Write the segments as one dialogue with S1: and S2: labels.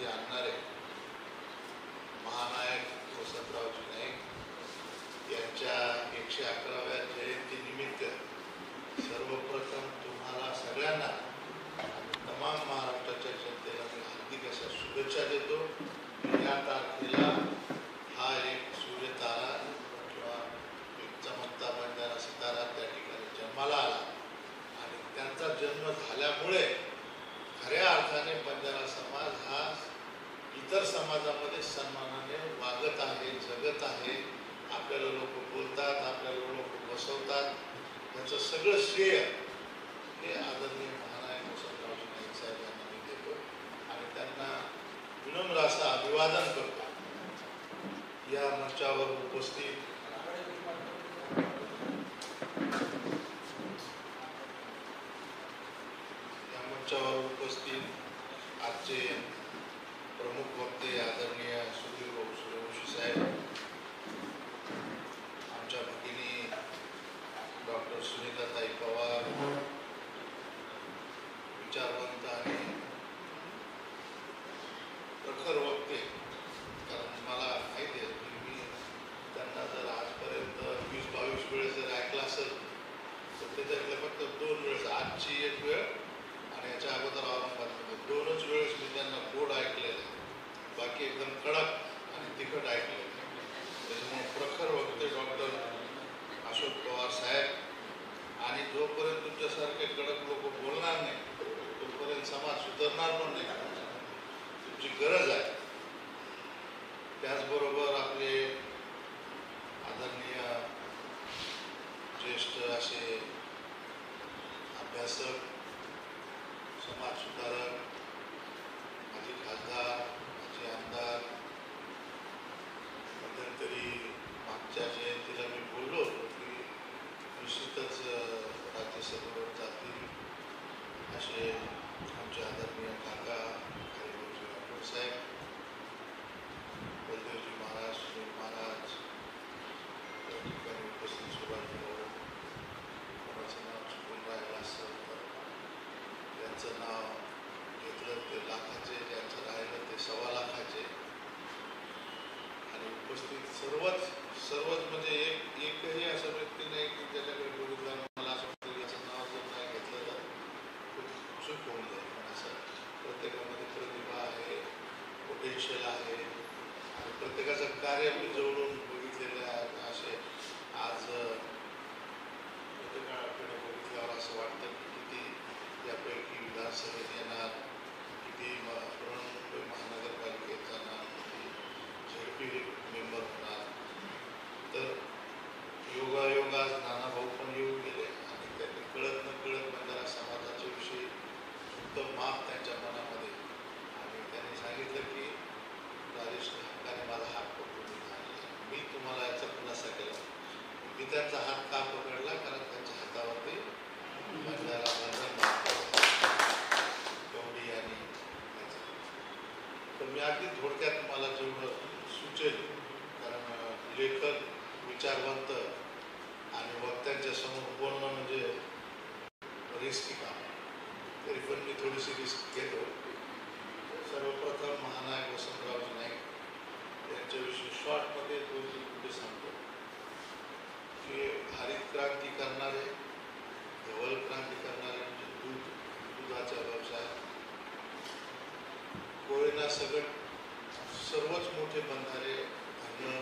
S1: हाती आणणारे महानायक वसंतरावजी नाईक यांच्या 111व्या जयंतीनिमित्त सर्वप्रथम तुम्हाला सगळ्यांना तमाम महाराष्ट्राच्या जनतेला मी हार्दिक अशा शुभेच्छा देतो. या तारखेला हा एक सूर्यतारा किंवा एक चमकता बंजारा सितारा त्या ठिकाणी जन्माला आला आणि त्यांचा जन्म झाल्यामुळे खऱ्या अर्थाने बंजारा समाज हा इतर समाजामध्ये सन्मानाने वागत आहे, जगत आहे. आपल्याला लोक बोलतात, आपल्याला लोक बसवतात. त्याचं सगळं श्रेय हे आदरणीय महानायक वसंतरावजी नाईक साहेब यांना मी देतो आणि त्यांना विनम्र असं अभिवादन करतो. या मंचावर उपस्थित आजचे प्रमुख वक्ते आदरणीय सुधीर सूर्यवंशी साहेब, आमच्या भगिनी डॉक्टर सुनीताताई पवार, विचारवंत आणि प्रखर वक्ते. कारण मला माहिती आहे की मी त्यांना जर आजपर्यंत 20-22 वेळेस जर ऐकलं असेल तर त्याच्यातल्या फक्त 2 वेळेस, आजची एक वेळ आणि याच्या अगोदर औरंगाबादमध्ये 2च वेळेस मी त्यांना गोड ऐकलेलं आहे. बाकी एकदम कडक आणि तिखट ऐकलेलं आहे. त्याच्यामुळे प्रखर वक्ते डॉक्टर अशोक पवार साहेब, आणि जोपर्यंत तुमच्यासारखे कडक लोक बोलणार नाही तोपर्यंत समाज सुधारणार पण नाही. तुमची गरज आहे. त्याचबरोबर आपले आदरणीय ज्येष्ठ असे अभ्यासक, समाज सुधारक, माजी खासदार, माजी आमदार, मध्यंतरी मागच्या जयंतीला मी बोललो होतो की निश्चितच राज्यसभेवर जातील असे आमचे आदरणीय काका हरिभाऊजी राठोड साहेब, बलदेवजी महाराज, सुनील महाराज, त्या ठिकाणी उपस्थित सुभाष भाऊ, कोणाचं नाव चुकून राहिलं असेल तर त्यांचं नाव घेतलं ते लाखाचे, ज्यांचं राहिलं ते 1.25 लाखाचे, आणि उपस्थित सर्वच म्हणजे एकही असा व्यक्ती नाही की त्याच्याकडे बघितलं मला असं वाटतं याचं नाव जर नाही घेतलं तर खूप चूक होऊन जाईल. पण असं प्रत्येकामध्ये प्रतिभा आहे, पोटेन्शियल आहे आणि प्रत्येकाचं कार्य मी जवळून बघितलेलं आहे. असे आज प्रत्येकाकडे बघितल्यावर असं वाटतं की किती यापैकी विधानसभेत येणार, किती बृहन्मुंबई महानगरपालिकेत जाणार, किती झेडपी मेंबर होणार. तर योगायोग आज नानाभाऊ पण येऊन गेले आणि त्यांनी कळत न कळत बंजारा समाजाच्या विषयी उत्तम माप त्यांच्या मनामध्ये, आणि त्यांनी सांगितलं की राजेश हक्काने माझा हात पकडून मी तुम्हाला याचा खुलासा केला. मी त्यांचा हात का पकडला? कारण त्यांच्या हातावरती बंजारा गवडी आणि तर मी अगदी थोडक्यात मला जेवढं सुचेल, कारण लेखक, विचारवंत आणि वक्त्यांच्या समोर बोलणं म्हणजे रिस्की काम, तरी पण मी थोडीशी रिस्क घेतो. सर्वप्रथम महानायक वसंतरावजी नाईक यांच्याविषयी शॉर्टमध्ये 2-3 मुद्दे सांगतो की हरित क्रांती करणारे, धवल क्रांती करणारे म्हणजे दुधाचा व्यवसाय, कोयना सगट सर्वच मोठे बंधारे धान्य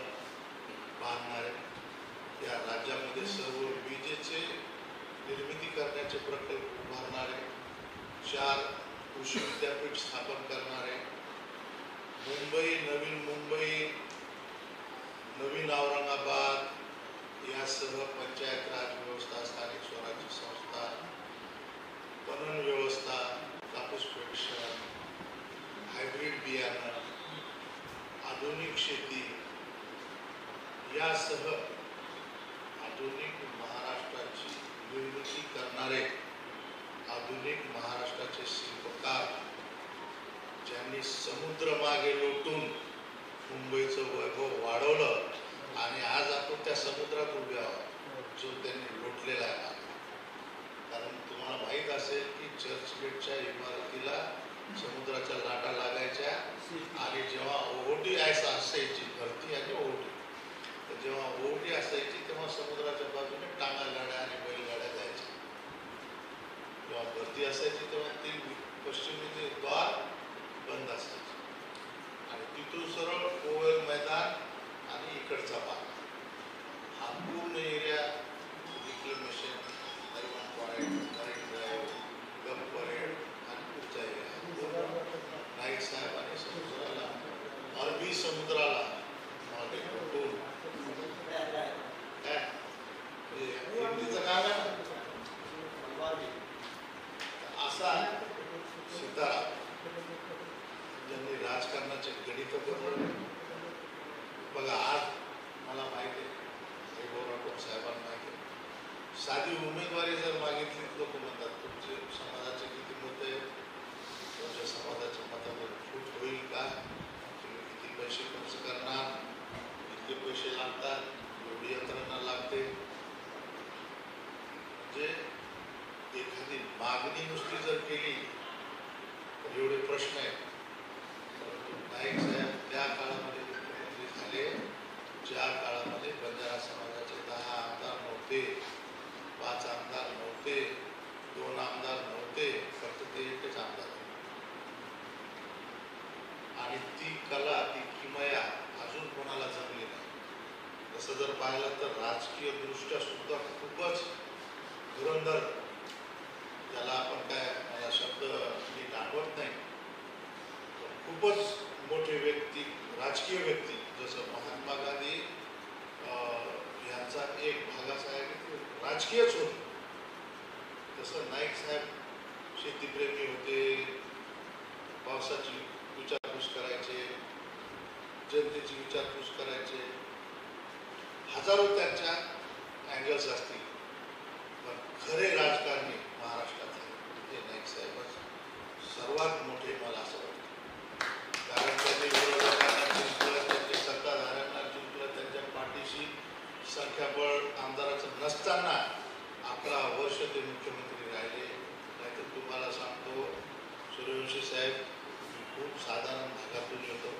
S1: बांधणारे, या राज्यामध्ये सर्व विजेचे निर्मिती करण्याचे प्रकल्प उभारणारे, 4 कृषी विद्यापीठ स्थापन करणारे, नवीन मुंबई, नवीन औरंगाबाद यासह पंचायत राज व्यवस्था, स्थानिक स्वराज्य संस्था, पणन व्यवस्था, कापूस प्रोडक्शन, हायब्रिड बियाणं, आधुनिक शेती यासह आधुनिक महाराष्ट्राची निर्मिती करणारे आधुनिक महाराष्ट्राचे शिल्पकार, ज्यांनी समुद्र मागे लोटून मुंबईचं वैभव वाढवलं आणि आज आपण त्या समुद्रात उभे आहोत जो त्यांनी लोटलेला आहे. कारण तुम्हाला माहीत असेल की चर्चगेटच्या इमारतीला समुद्राच्या लाटा लागायच्या राजकारणाचे गणित बरोबर. बघा आज मला माहिती आहे राठोड साहेबांना माहिती आहे, साधी उमेदवारी जर मागितली लोक म्हणतात तुमचे समाजाचे किती मत आहे, तुमच्या समाजाच्या मतामध्ये फूट होईल का, तुम्ही किती पैसे खर्च करणार, किती पैसे लागतात, एवढी यंत्रणा लागते. म्हणजे एखादी मागणी नुसती जर केली तर एवढे प्रश्न आहेत. परंतु नाईक साहेब त्या काळामध्ये मुख्यमंत्री झाले ज्या काळामध्ये बंजारा समाजाचे 10 आमदार नव्हते, 5 आमदार नव्हते, 2 आमदार नव्हते, फक्त ते एकच आमदार. आणि ती कला, ती किमया अजून कोणाला जमली नाही. तसं जर पाहिलं तर राजकीय दृष्ट्या सुद्धा खूपच धुरंधर, त्याला आपण काय, मला शब्द नीट आठवत नाही, खूपच मोठे व्यक्ती, राजकीय व्यक्ती, जसं महात्मा गांधी यांचा एक भाग असा आहे की राजकीयच होते, तसं नाईक साहेब शेतीप्रेमी होते, पावसाची विचारपूस करायचे, जनतेची विचारपूस करायचे. हजारो त्यांच्या अँगल्स असतील, पण खरे राजकारणी महाराष्ट्रात हे नाईक साहेबच सर्वात मोठे मला असं वाटतं. कारण त्यांनी विरोधकांना जिंकलं, त्यांच्या सत्ताधाऱ्यांना जिंकलं, त्यांच्या पाठीशी संख्याबळ आमदाराचं नसताना 11 वर्ष ते मुख्यमंत्री राहिले. नाहीतर तुम्हाला सांगतो सूर्यवंशी साहेब, मी खूप साधारण भागातून येतो,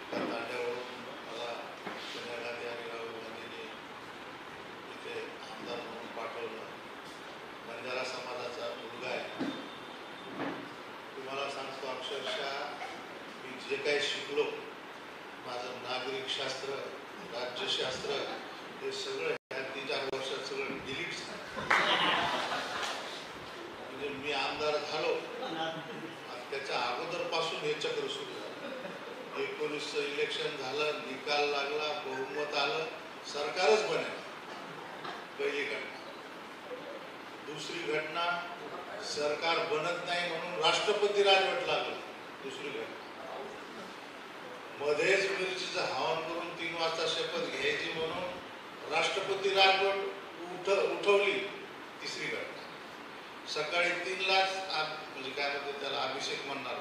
S1: त्या तांड्यावरून मला सोनिया गांधी आणि राहुल गांधींनी इथे आमदार म्हणून पाठवलं. बंजारा समाजाचा मुलगा आहे. तुम्हाला सांगतो अक्षरशः मी जे काही शिकलो, माझं नागरिकशास्त्र, राज्यशास्त्र, हे सगळं ह्या 3-4 वर्षात सगळं डिलीट झालं. म्हणजे मी आमदार झालो त्याच्या अगोदरपासून हे चक्र सुरू झालं. 19चं इलेक्शन झालं, निकाल लागला, बहुमत आलं, सरकारच बनेल. पहिली घटना. दुसरी घटना, सरकार बनत नाही म्हणून राष्ट्रपती राजवट लागलं. दुसरी घटना. मध्येच मिरचीचं हवन करून 3 वाजता शपथ घ्यायची म्हणून राष्ट्रपती राजवट उठवली. तिसरी घटना. सकाळी 3लाच, म्हणजे काय म्हणते त्याला, अभिषेक म्हणणार,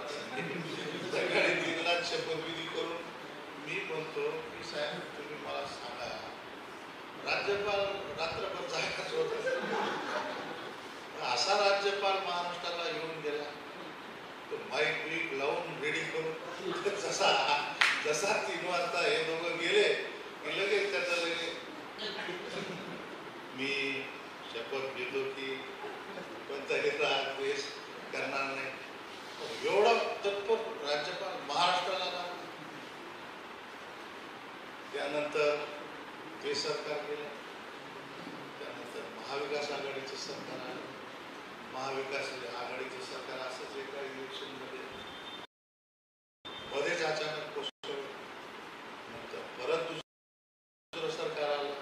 S1: सकाळी 3लाच शपथविधी करून मी म्हणतो की साहेब तुम्ही मला सांगा, राज्यपाल रात्रभर जायलाच होता. असा राज्यपाल महाराष्ट्राला येऊन गेला, तो माईक बीक लावून रेडी करून जसा 3 वाजता हे दोघं गेले की लगेच त्याचा मी शपथ घेतो की कोणताही द्वेष करणार नाही. एवढा तत्पर राज्यपाल महाराष्ट्राला लागला. त्यानंतर ते सरकार गेलं, त्यानंतर महाविकास आघाडीचं सरकार आलं. महाविकास आघाडीचं सरकार असंच एका इलेक्शनमध्ये मध्येच अचानक कोसळलं. नंतर परत दुसरं सरकार आलं.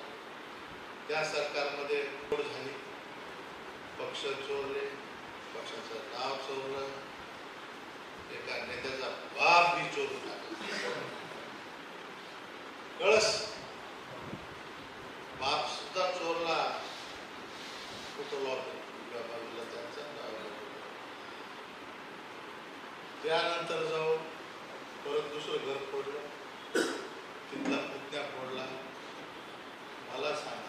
S1: त्या सरकारमध्ये तोड झाली, पक्ष चोरले, पक्षाचं नाव चोरलं, एका नेत्याचा बाप बी चोरून टाकला. कळस बाप सुद्धा चोरला, बाजूला त्यांचा नाव. त्यानंतर जाऊन परत दुसरं घर फोडलं, तिथला पुतण्या फोडला. मला सांगा,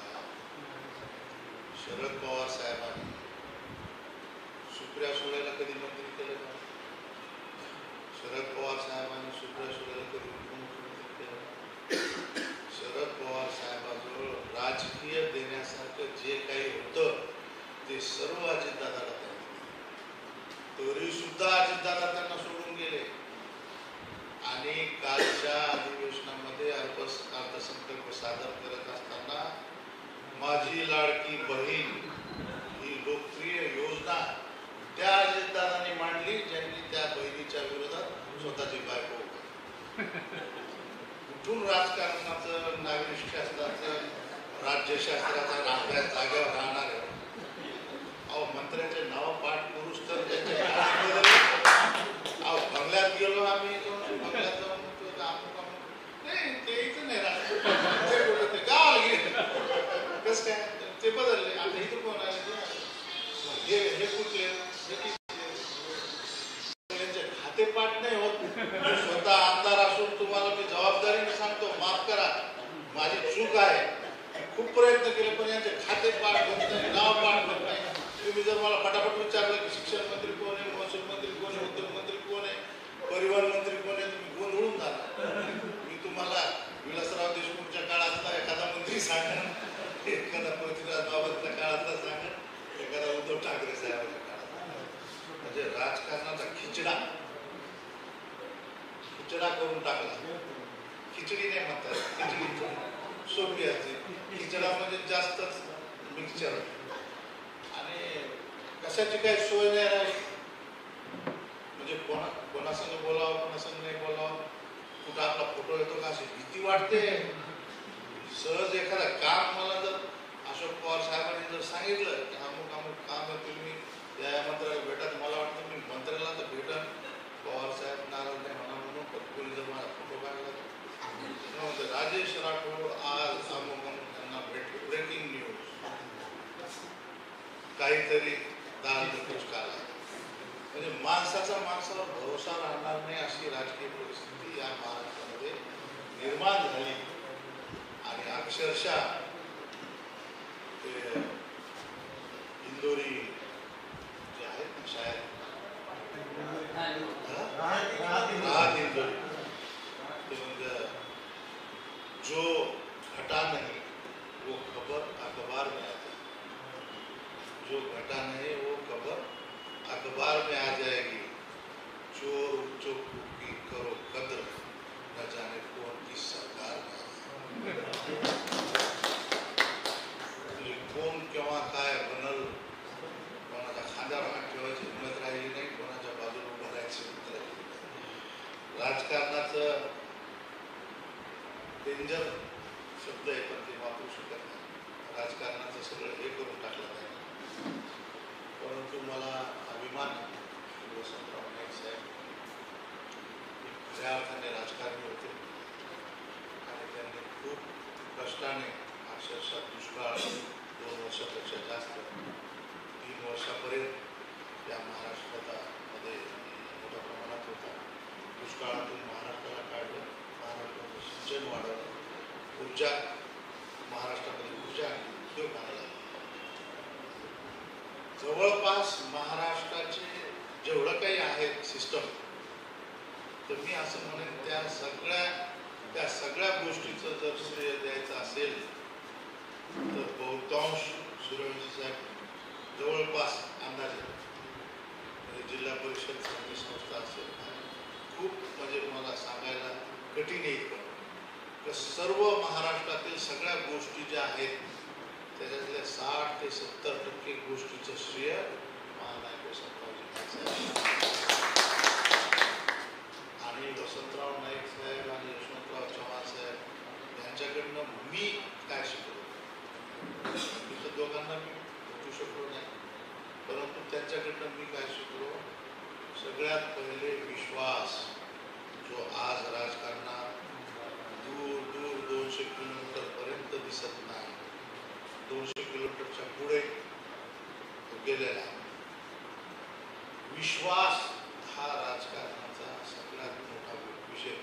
S1: शरद पवार साहेबांनी सुप्रिया सुळेला कधी मंत्री केलं का? शरद पवार साहेबांनी सुप्रिया सुळेला कधी मुख्यमंत्री केलं? शरद पवार साहेबांजवळ राजकीय देण्यासारखं जे काही होतं ते सर्व अजितदादाला त्यांनी दिलं. तरी सुद्धा अजितदादा त्यांना सोडून गेले. आणि कालच्या अधिवेशनामध्ये अर्थसंकल्प सादर करत असताना माझी लाडकी बहीण ही लोकप्रिय योजना त्या अजितदादांनी मांडली, ज्यांनी त्या बहिणीच्या विरोधात स्वतःची बायको. कुठून राजकारणाचं, नागरिकशास्त्राचं, राज्यशास्त्राचा अभ्यास जागेवर राहणार आहे? अहो मंत्र्याचे नाव पाठ करूच तर त्यांच्या बंगल्यात गेलो आम्ही, बंगल्यात काय ते बदलले. आता इथं कोण आले हे कुठले त्यांचे खातेपाठ नाही होत. स्वतः आमदार असून तुम्हाला मी जबाबदारीने सांगतो, माफ करा, माझी चूक आहे. खूप प्रयत्न केले पण यांचे खाते पाठ होत नाही, नाव पाठ होत नाही. तुम्ही जर मला फटाफट विचारलं की शिक्षण मंत्री कोण आहे, महसूल मंत्री कोण आहे, उद्योग मंत्री कोण आहे, परिवहन मंत्री कोण आहे, तुम्ही गोंधळून जाणार. मी तुम्हाला विलासराव देशमुखच्या काळातला एखादा मंत्री सांगा, एखादा पृथ्वीराज बाबतच्या काळातला सांगा, एखादा उद्धव ठाकरे साहेबांच्या काळातला. म्हणजे राजकारणाचा खिचडा करून टाकला. खिचडी नाही म्हणतात, खिचडी सोपी असते. खिचडा म्हणजे जास्तच मिक्सचर आणि कशाची काही सोय नाही राहिली. म्हणजे कोणासंग बोलावं, कोणासंग नाही बोलावं, कुठं आपला फोटो येतो का अशी भीती वाटते. सहज एखादा काम मला जर अशोक पवार साहेबांनी जर सांगितलं की अमुक काम आहे, तुम्ही या मंत्र्याला भेटत, मला वाटतं मी मंत्र्याला तर भेटन, पवार साहेब नाराज नाही म्हणा म्हणून कोणी जर माझा फोटो काढला राजेश राठोड आज त्यांना भेटले, ब्रेकिंग न्यूज, काहीतरी दुष्काळ. म्हणजे माणसाचा माणसावर भरोसा राहणार नाही अशी राजकीय परिस्थिती या महाराष्ट्रामध्ये निर्माण झाली. आणि अक्षरशः ते इंदोरी जे आहेत ना शाळेत राहत इंदोरी, ते म्हणजे जो घटा नहीं वो खबर अखबार में आ जाएगी, जो घटा नहीं वो खबर अखबार में आ जाएगी, चोर चुप की करो कद्र, न जाने कौन किस सरकार में कोण केव्हा काय बनल, कोणाच्या खांद्यावर हात ठेवायची हिंमत राहिली नाही, कोणाच्या बाजूला उभं राहायची हिंमत राहिली. राजकारणाचं डेंजर शब्द आहे पण ते वापरू शकत नाही. राजकारणाचं सगळं हे करून टाकलं नाही. परंतु मला अभिमान वसंतराव नाईक साहेब खऱ्या अर्थाने राजकारणी होते आणि त्यांनी खूप कष्टाने अक्षरशः दुष्काळ 2 वर्षापेक्षा जास्त 3 वर्षापर्यंत या महाराष्ट्रामध्ये मोठ्या प्रमाणात होता. दुष्काळातून महाराष्ट्राला काढलं, महाराष्ट्राचं सिंचन वाढवलं, ऊर्जा महाराष्ट्रामध्ये ऊर्जा आणि उद्योग आला. जवळपास महाराष्ट्राचे जेवढं काही आहे सिस्टम, तर मी असं म्हणेन त्या सगळ्या गोष्टीचं जर श्रेय द्यायचं असेल तर बहुतांश सूर्यवंशी साहेब जवळपास अंदाजे म्हणजे जिल्हा परिषद समिती संस्था असेल, खूप म्हणजे मला सांगायला कठीण येईल पण सर्व महाराष्ट्रातील सगळ्या गोष्टी ज्या आहेत त्याच्यातल्या 60 ते 70% गोष्टीचं श्रेय महानायक वसंतरावजी नाईक साहेब आणि वसंतराव नाईक साहेब आणि यशवंतराव चव्हाण साहेब यांच्याकडनं मी काय शिकलो. तिथं दोघांना मी भेटू शकलो नाही, परंतु त्यांच्याकडनं मी काय शिकलो. सगळ्यात पहिले विश्वास, जो आज राजकारणात दूर 200 किलोमीटर पर्यंत दिसत नाही, 200 किलोमीटरच्या पुढे तो गेलेला आहे. विश्वास हा राजकारणाचा सगळ्यात मोठा विषय,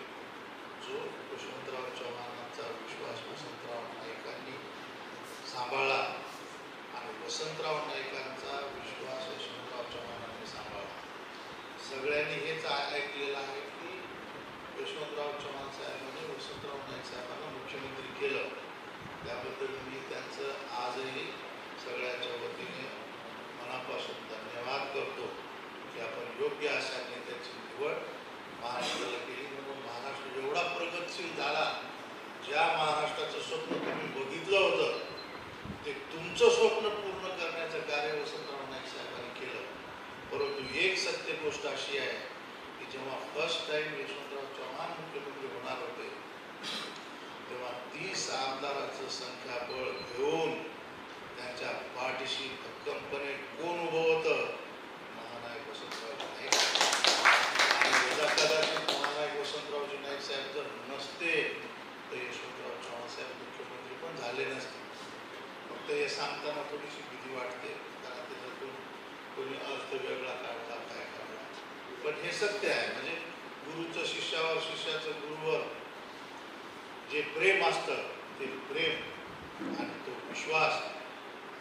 S1: जो यशवंतराव चव्हाणांचा विश्वास वसंतराव नाईकांनी सांभाळला आणि वसंतराव नाईकांचा विश्वास यशवंतराव चव्हाणांनी सांभाळला. सगळ्यांनी हेच ऐकलेलं आहे की यशवंतराव चव्हाण साहेबांनी वसंतराव नाईक साहेबांना मुख्यमंत्री केलं. त्याबद्दल मी त्यांचं आजही सगळ्यांच्या वतीने मनापासून धन्यवाद करतो की आपण योग्य अशा नेत्याची निवड महाराष्ट्राला केली. म्हणून महाराष्ट्र एवढा प्रगतशील झाला. ज्या महाराष्ट्राचं स्वप्न तुम्ही बघितलं होतं ते तुमचं स्वप्न पूर्ण करण्याचं कार्य वसंतराव नाईक साहेबांनी केलं. परंतु एक सत्य गोष्ट अशी आहे की जेव्हा फर्स्ट टाइम यशवंतराव चव्हाण मुख्यमंत्री होणार होते तेव्हा 30 आमदारांचं संख्याबळ घेऊन त्यांच्या पाठीशी भक्कमपणे कोण उभं होतं? महानायक वसंतरावजी नाईक. आणि कदाचित महानायक वसंतरावजी नाईक साहेब जर नसते तर यशवंतराव चव्हाण साहेब मुख्यमंत्री पण झाले नसते. फक्त प्रेम असतं ते प्रेम आणि तो विश्वास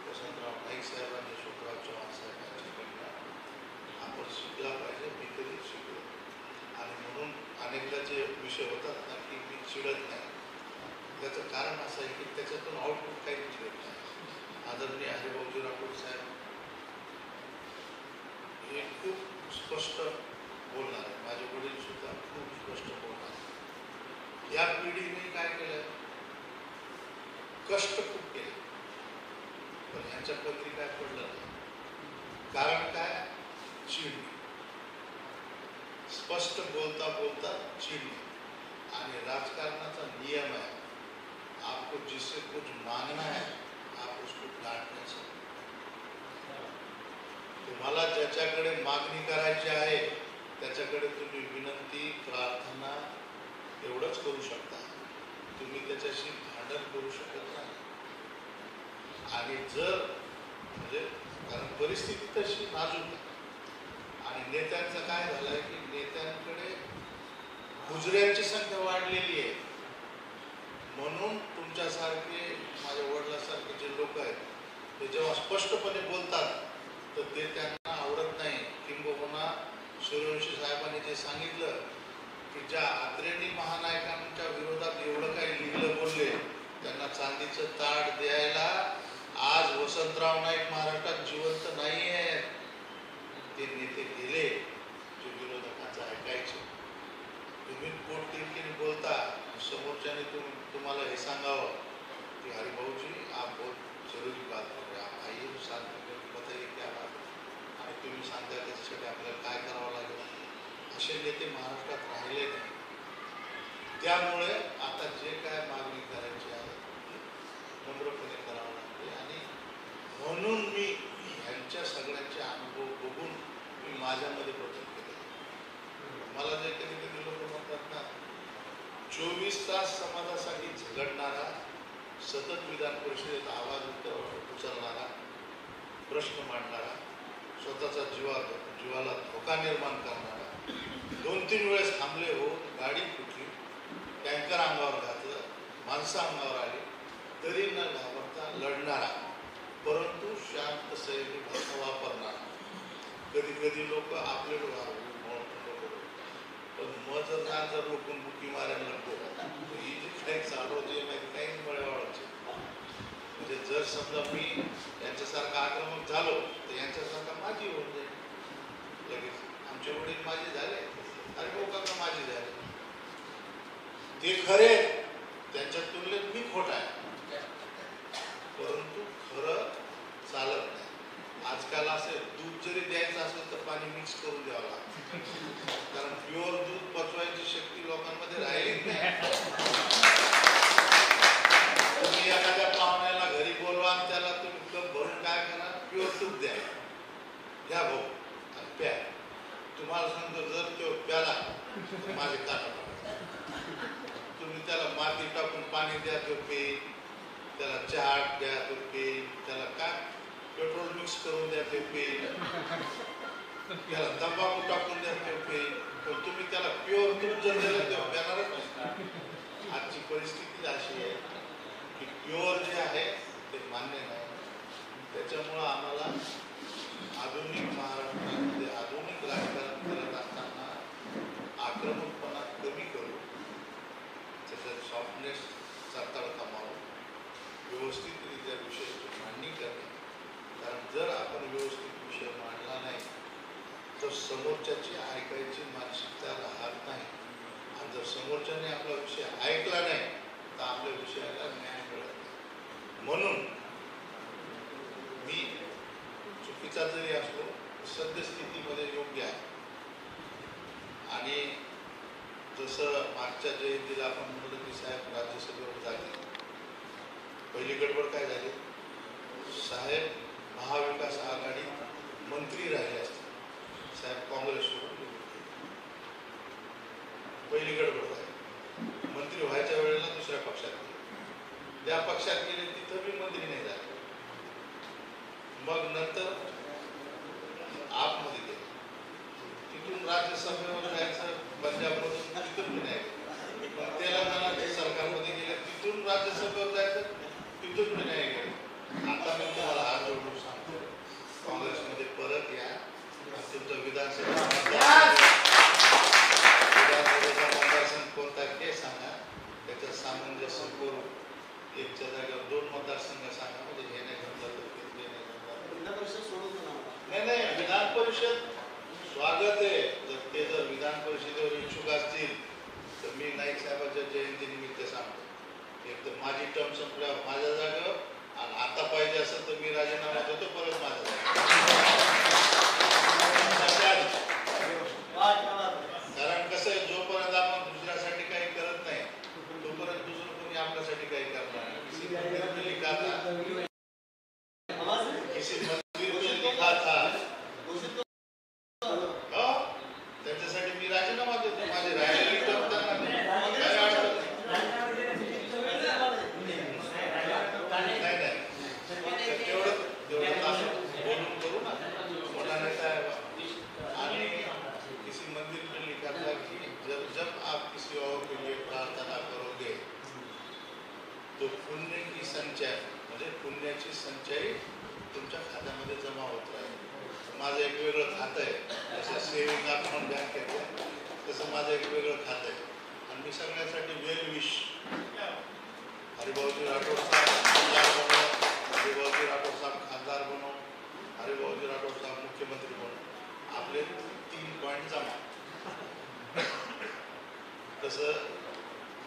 S1: वसंतराव नाईक साहेबांनी यशवंतराव चव्हाण साहेबांच्याकडनं आपण शिकला पाहिजे. मी कधी शिकलो आणि म्हणून अनेकदा जे विषय होतात ना की मी चिडत नाही, त्याचं कारण असं आहे की त्याच्यातून आउटपुट काही निघत नाही. आदरणीय हरिभाऊजी राठोड साहेब हे खूप स्पष्ट बोलणार आहे. माझे वडील सुद्धा खूप स्पष्ट बोलणार. या पिढीने काय केलं, कष्ट खूप केले, पण ह्यांच्या पदरी काय पडलं नाही. कारण काय, चिडणे. स्पष्ट बोलता बोलता चिडणे. आणि राजकारणाचा नियम आहे, आपको जिससे कुछ मांगना है आप उसको डांटने से. तुम्हाला ज्याच्याकडे मागणी करायची आहे त्याच्याकडे तुम्ही विनंती प्रार्थना एवढंच करू शकता. तुम्ही त्याच्याशी भांडण करू शकत नाही. आणि जर म्हणजे कारण परिस्थिती तशी नाजूक आहे आणि नेत्यांचं काय झालंय की नेत्यांकडे गुजऱ्यांची संख्या वाढलेली आहे. म्हणून तुमच्यासारखे माझ्या वडिलांसारखे जे लोक आहेत ते जेव्हा स्पष्टपणे बोलतात तर ते त्यांना आवडत नाही. किंबहुना सूर्यवंशी साहेबांनी जे सांगितलं की ज्या अग्रणी महानायकांच्या विरोधात एवढं काही लिहिलं बोलले त्यांना चांदीचं ताट द्यायला आज वसंतराव नाईक महाराष्ट्रात जिवंत नाही आहेत. ते नेते गेले जे विरोधकांचं ऐकायचे. तुम्ही पोटतिडकीने बोलता, समोरच्याने तुम्हाला हे सांगावं की हरिभाऊजी आप बहुत जरुरी बात कर रहे, आप आइए साथ में बताइए क्या बात है, आणि तुम्ही सांगता त्याच्यासाठी आपल्याला काय करावं लागेल. असे नेते महाराष्ट्रात राहिले नाही. त्यामुळे आता जे काय मागणी करायची आहे नम्रपणे करावं लागते. आणि म्हणून मी ह्यांच्या सगळ्यांचे अनुभव बघून मी माझ्यामध्ये बदल केले. मला जे कधी कधी लोक म्हणतात ना, 24 तास समाजासाठी झगडणारा, सतत विधान परिषदेत आवाज उचलणारा, प्रश्न मांडणारा, स्वतःचा जीवाला धोका निर्माण करणारा, 2-3 वेळेस हमले हो, गाडी फुटली, टँकर अंगावर घातलं, माणसं अंगावर आली, तरी न घाबरता लढणारा, परंतु शांत संयमी भाषा वापरणारा. कधी कधी लोक आपले पण मग जर रोखून बुकी मारायला नको, ही जी काही चालू होते काही मळ्यावाळाचे. म्हणजे जर समजा मी यांच्यासारखा आक्रमक झालो तर यांच्यासारखा माझी होऊन जाईल लगेच. आमचे वडील माझे झाले, अरे भाऊ काका माझे झाले, ते खरे, त्यांच्या तुलनेत मी खोटा आहे. परंतु खरं चालत नाही. आजकाल असे दूध जरी द्यायचं असेल तर पाणी मिक्स करून द्यावं लागतं, कारण प्युअर दूध पचवायची शक्ती लोकांमध्ये राहिलीच नाही. तुम्ही एखाद्या पाहुण्याला घरी बोलवा आणि त्याला तुम्ही कप भरून काय करा, प्युअर दूध द्या, घ्या भाऊ आणि प्या. तुम्हाला सांगतो जर तो प्याला तर माझे काटा, तुम्ही त्याला माती टाकून पाणी द्या तो पेईल, त्याला चहा द्या तो पेईल, त्याला काय पेट्रोल मिक्स करून द्या ते पेईल, त्याला तंबाखू टाकून द्या ते पेईल, पण तुम्ही त्याला प्युअर दूध जर दिलं तेव्हा प्यानारच नाही. आजची परिस्थिती अशी आहे की प्युअर जे आहे ते मान्य नाही. त्याच्यामुळं आम्हाला आधुनिक महाराष्ट्रामध्ये आधुनिक राजकारण करत असताना आक्रमकपणा कमी करू, त्याच्यात सॉफ्टनेसचा तडका मारू, व्यवस्थितरित्या विषयाची मांडणी करणे. कारण जर आपण व्यवस्थित विषय मांडला नाही तर समोरच्याची ऐकायची मानसिकता राहत नाही. आणि जर समोरच्याने आपला विषय ऐकला नाही तर आपल्या विषयाला न्याय मिळत नाही. म्हणून मी चुकीचा जरी असलो सद्यस्थितीमध्ये योग्य आहे. आणि जसं मागच्या जयंतीला आपण म्हणलं की साहेब राज्यसभेवर झाले, पहिली गडबड काय झाली, साहेब महाविकास आघाडी मंत्री राहिले असते, साहेब काँग्रेस सोडून गेले. पहिली गडबड झाली. मंत्री व्हायच्या वेळेला दुसऱ्या पक्षात गेले, ज्या पक्षात गेले तिथं बी मंत्री नाही झाले. मग नंतर आपमध्ये गेले, तिथून राज्यसभेवर जायचं पंजाबमधून, तिथून बी नाही. मग तेलंगणाच्या सरकारमध्ये गेले, तिथून किसी मंदिर में लिखा था त्याच्यासाठी मी राजीनामा देतो. माझी राहिलेली टर्म त्यांना नाही. तेवढं बोलून करू ना मोठा नेता आहे. आणि किसी मंदिर में लिखा था कि जब आप किसी और के लिए प्रार्थना करोगे तो पुण्य की संचय म्हणजे पुण्याची संचय तुमच्या खात्यामध्ये जमा होत राहील. माझं एक वेगळं खातं आहे, जसं सेविंग अकाउंट बँकेत आहे तसं माझं एक वेगळं खातं आहे. आणि मी सगळ्यासाठी वेल विश हरिभाऊजी राठोड साहेब आमदार बनव, हरिभाऊजी राठोड साहेब खासदार बनव, हरिभाऊजी राठोड साहेब मुख्यमंत्री बनव. आपले 3 पॉईंट जमा. तसं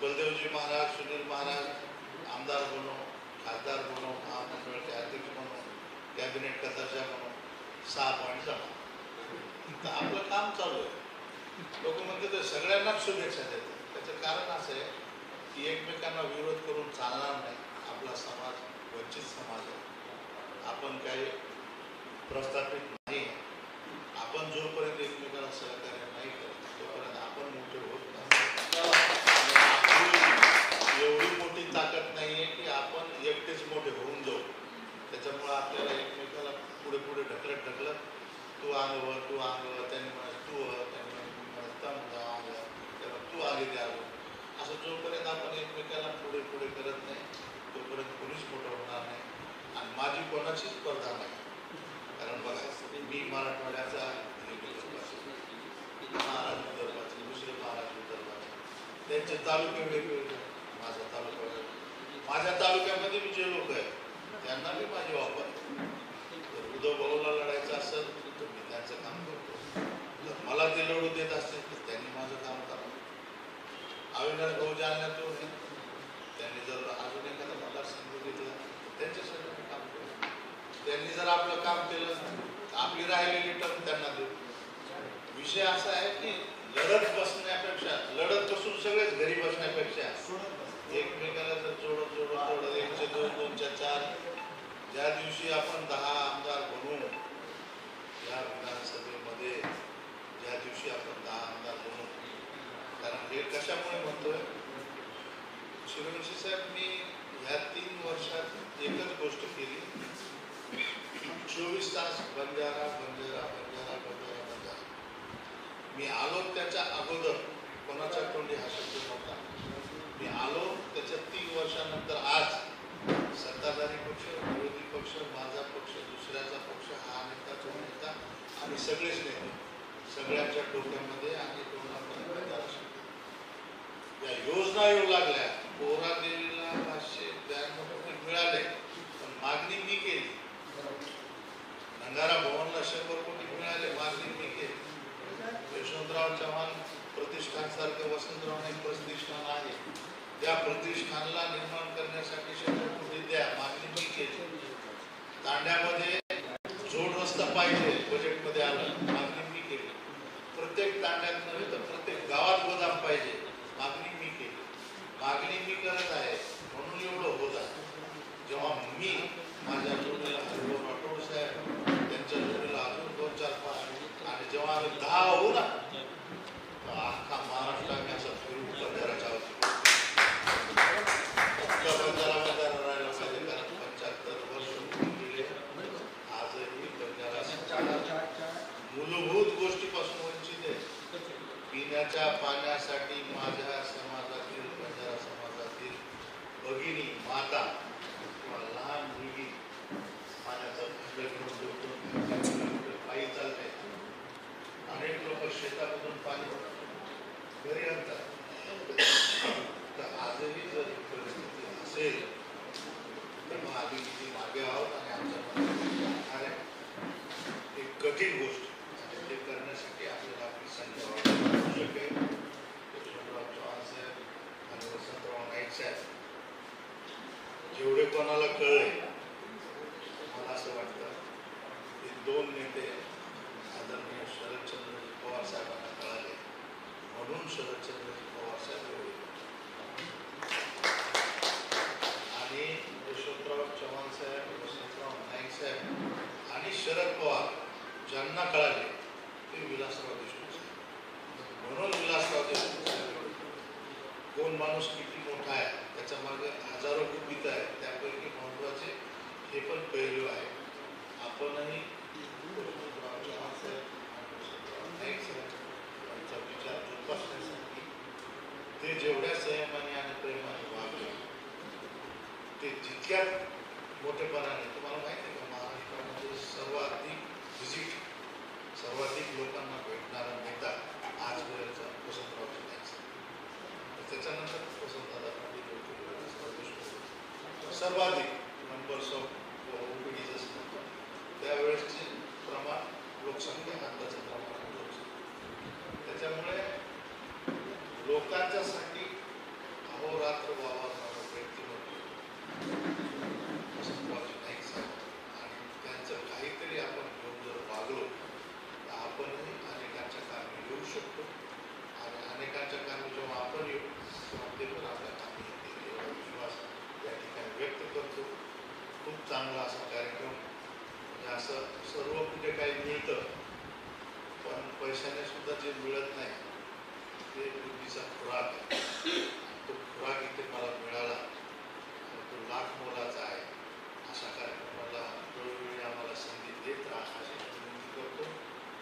S1: बलदेवजी महाराज, सुनील महाराज आमदार बनव, खासदार बनव, महामंडळाचे अध्यक्ष बनव, कॅबिनेट का दर्जा बनव, 6 पॉईंट जमा. तर आपलं काम चालू आहे. लोक म्हणते तर सगळ्यांनाच शुभेच्छा देतात. त्याचं कारण असं आहे की एकमेकांना विरोध करून चालणार नाही. आपला समाज वंचित समाज आहे. आपण काही प्रस्थापित नाही. आपण जोपर्यंत एकमेकांना सहकार्य नाही करत तोपर्यंत आपण मोठे होत नाही. एवढी मोठी ताकद नाही आहे की आपण एकटेच मोठे होऊन जाऊ. त्याच्यामुळं आपल्याला एकमेकाला पुढे पुढे ढकलत तू आंगवर तू आंगवर, त्यांनी म्हणत तू त्यांनी म्हणत त्याला तू आगे द्यावं. असं जोपर्यंत आपण एकमेकाला पुढे पुढे करत नाही तोपर्यंत कोणीच मोठं होणार नाही. आणि माझी कोणाचीच स्पर्धा नाही. कारण बघा मी मराठवाड्याचा महाराज विदर्भाचे, दुसरे महाराज विदर्भाचे, त्यांचे तालुके वेगवेगळे, माझा तालुका वेगळा. माझ्या तालुक्यामध्ये मी जे लोक आहेत त्यांना मी माझी वापर. जर उद्धव भाऊला लढायचं असेल तर मी त्यांचं काम करतो. जर मला ते लढू देत असतील तर त्यांनी माझं काम करावं. अविनाश भाऊ जालन्यातून त्यांनी जर अजून एखादा मतदारसंघ घेतला त्यांच्यासाठी मी काम करतो. त्यांनी जर आपलं काम केलं आपली राहिलेली टर्म त्यांना देऊ. विषय असा आहे की लढत बसून सगळेच घरी बसण्यापेक्षा एकमेकाला जर जोडत 1चे 2, 2च्या 4 ज्या दिवशी आपण 10 आमदार बनवू या विधानसभेमध्ये, ज्या दिवशी आपण 10 आमदार बनवू. कारण हे कशामुळे म्हणतोय सूर्यवंशी साहेब, मी ह्या 3 वर्षात एकच गोष्ट केली. 24 तास बंजारा. मी आलो त्याच्या अगोदर कोणाच्या तोंडी हा शब्द नव्हता. मी आलो त्याच्या 3 वर्षानंतर आज सत्ताधारी पक्ष, विरोधी पक्ष, माझा पक्ष, दुसऱ्याचा पक्ष, हा नेता तो नेता, आम्ही सगळेच नेते, सगळ्यांच्या डोक्यामध्ये आणि तोंडामध्ये या योजना येऊ लागल्या. पोहरा देवीला 592 कोटी मिळाले पण मागणी मी केली. नंगारा भवनला 100 कोटी मिळाले, मागणी मी केली. यशवंतराव चव्हाण प्रतिष्ठान सारखं वसंतराव नाईक प्रतिष्ठान आहे, त्या प्रतिष्ठानला निर्माण करण्यासाठी 100 कोटी द्या, मागणी मी केली. तांड्यामध्ये जोड रस्ता पाहिजे, बजेटमध्ये आलं, मागणी मी केली. प्रत्येक तांड्यात नव्हे तर प्रत्येक गावात गोदाम पाहिजे, मागणी मी केली. मागणी मी करत आहे म्हणून एवढं होत आहे. जेव्हा मी माझ्या जोडीला हरिभाऊ राठोड साहेब, त्यांच्या जोडीला अजून 2-4-5 आणि जेव्हा आम्ही 10 होऊ ना अख्खा महाराष्ट्र आम्ही असं फिरून बंजाराच्या होतो. बंजारा राहिला पाहिजे कारण 75 वर्ष गेले. आजही बंजारा मूलभूत गोष्टीपासून वंचित आहे. पिण्याच्या पाण्यासाठी माझ्या समाजातील, बंजारा समाजातील भगिनी, माता किंवा लहान मुलगी पाण्याचा पायी चालते. अनेक लोक शेतामधून पाणी घरी आणतात. तर आजही जर परिस्थिती असेल तर मग आम्ही किती मागे आहोत आणि आमच्या मनात एक कठीण गोष्ट ते करण्यासाठी आपल्याला आपली संख्या वाढवणं आवश्यक आहे. यशवंतराव चव्हाण साहेब आणि वसंतराव नाईक साहेब जेवढे कोणाला कळले, मला असं वाटतं हे 2 नेते आदरणीय शरदचंद्रजी पवार साहेबांना कळाले म्हणून शरदचंद्रजी पवार साहेब एवढे आणि यशवंतराव चव्हाण साहेब, वसंतराव नाईक साहेब कोण माणूस किती मोठा आहे त्याच्या मागे हजारो गुपित आहेत. त्यापैकी महत्त्वाचे हे पण पैलू आहे. आपणही यांचा विचार जोपासण्यासाठी ते जेवढ्या संयमाने आणि प्रेमाने वागले ते जितक्यात मोठेपणाने. तुम्हाला माहिती आहे का महाराष्ट्रामध्ये सर्वाधिक लोकांना भेटणारा नेता आजपर्यंतचा वसंतराव नाईक. त्याच्यानंतर वसंतदादा पाटील सर्वाधिक नंबर्स ऑफ ओपीडीज असतात. त्यावेळेसचे प्रमाण लोकसंख्या अंदाजे प्रमाण त्याच्यामुळे लोकांच्यासाठी अहोरात्र वावरणारा व्यक्तिमत्व वसंतरावजी नाईक साहेब. आणि त्यांचं काहीतरी आपण घेऊन जर वागलो तर आपणही अनेकांच्या कामी येऊ शकतो. आणि अनेकांच्या कामी जेव्हा आपण येऊ तेव्हा ते पण आपल्या कामी येतील एवढा विश्वास या ठिकाणी व्यक्त करतो. खूप चांगला असा कार्यक्रम. म्हणजे असं सर्व कुठे काही मिळतं पण पैशाने सुद्धा जे मिळत नाही ते बुद्धीचा खुराक आहे. तो खुराक इथे मला मिळाला आणि तो लाख मोलाचा आहे. अशा कार्यक्रमाला वेळोवेळी आम्हाला संधी देत राहा अशी विनंती करतो.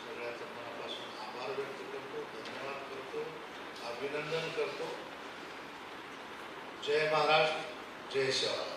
S1: सगळ्यांचं मनापासून आभार व्यक्त करतो, धन्यवाद करतो, अभिनंदन करतो. जय महाराष्ट्र, जय शिवराय.